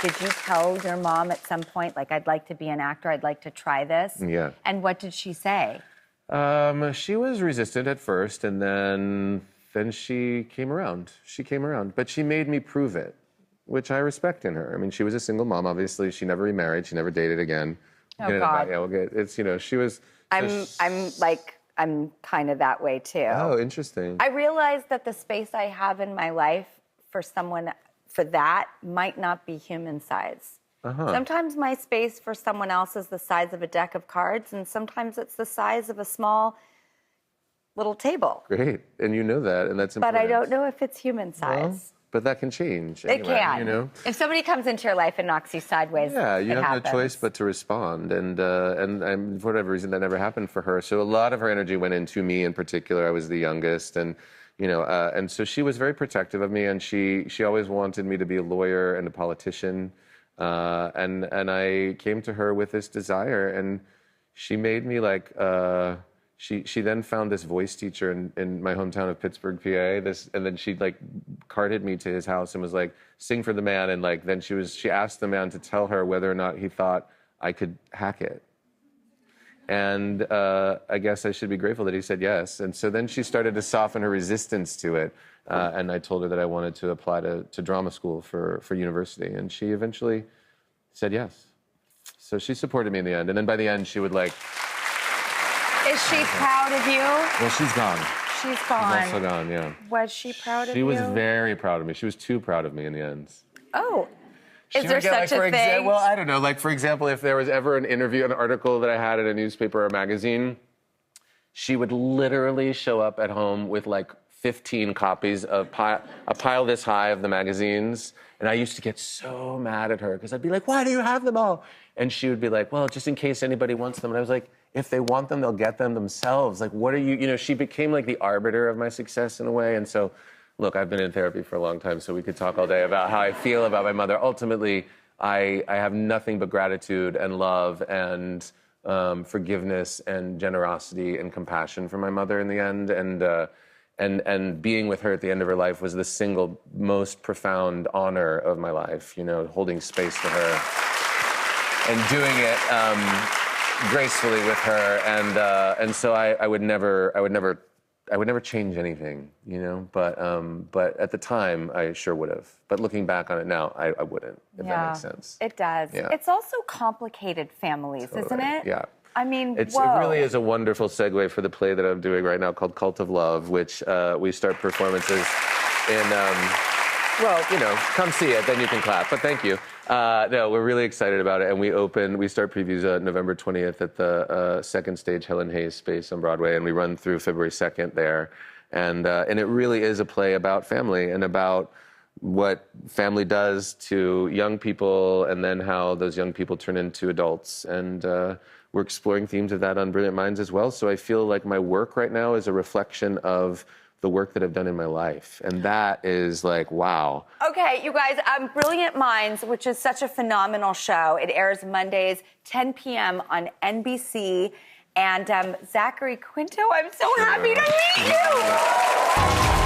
Did you tell your mom at some point, like, I'd like to be an actor, I'd like to try this? Yeah. And what did she say? She was resistant at first, and then she came around. She came around, but she made me prove it, which I respect in her. I mean, she was a single mom, obviously. She never remarried. She never dated again. Oh, God. Yeah, we'll get, it's, you know, she was... I'm kind of that way, too. Oh, interesting. I realize that the space I have in my life for that might not be human size. Sometimes my space for someone else is the size of a deck of cards, and sometimes it's the size of a small little table. Great, and you know that, and that's important. But I don't know if it's human size. Well, but that can change. It can. You know? If somebody comes into your life and knocks you sideways, yeah, you have happens. no choice but to respond, and for whatever reason, that never happened for her. So a lot of her energy went into me in particular. I was the youngest, and you know, and so she was very protective of me, and she always wanted me to be a lawyer and a politician, and I came to her with this desire, and she made me like. She then found this voice teacher in my hometown of Pittsburgh, PA. And then she like carted me to his house and was like, "Sing for the man." And like then she asked the man to tell her whether or not he thought I could hack it. And I guess I should be grateful that he said yes. And so then she started to soften her resistance to it. And I told her that I wanted to apply to drama school for university. And she eventually said yes. So she supported me in the end. And then by the end, she would like. Is she proud of you? Well, she's gone. She's gone. She's also gone, yeah. Was she proud of you? She was very proud of me. She was too proud of me in the end. Oh. Is there such a thing? Well, I don't know. Like, for example, if there was ever an interview, an article that I had in a newspaper or a magazine, she would literally show up at home with like 15 copies of a pile this high of the magazines. And I used to get so mad at her because I'd be like, "Why do you have them all?" And she would be like, "Well, just in case anybody wants them." And I was like, if they want them, they'll get them themselves. Like, what are you, you know, she became like the arbiter of my success in a way. And so, look, I've been in therapy for a long time, so we could talk all day about how I feel about my mother. Ultimately, I have nothing but gratitude and love and forgiveness and generosity and compassion for my mother in the end. And being with her at the end of her life was the single most profound honor of my life, you know, holding space for her and doing it gracefully with her, and so I would never change anything, you know. But at the time, I sure would have. But looking back on it now, I wouldn't. If that makes sense. It does. Yeah. It's also complicated families, isn't it? Yeah. I mean, it really is a wonderful segue for the play that I'm doing right now called Cult of Love, which we start performances in. Well, you know, come see it, then you can clap. But thank you. No, we're really excited about it, and we start previews November 20th at the second stage Helen Hayes space on Broadway, and we run through February 2nd there. And it really is a play about family and about what family does to young people, and then how those young people turn into adults. And we're exploring themes of that on Brilliant Minds as well. So I feel like my work right now is a reflection of the work that I've done in my life. And that is like, wow. Okay, you guys, Brilliant Minds, which is such a phenomenal show. It airs Mondays, 10 p.m. on NBC. And Zachary Quinto, I'm so happy to meet you.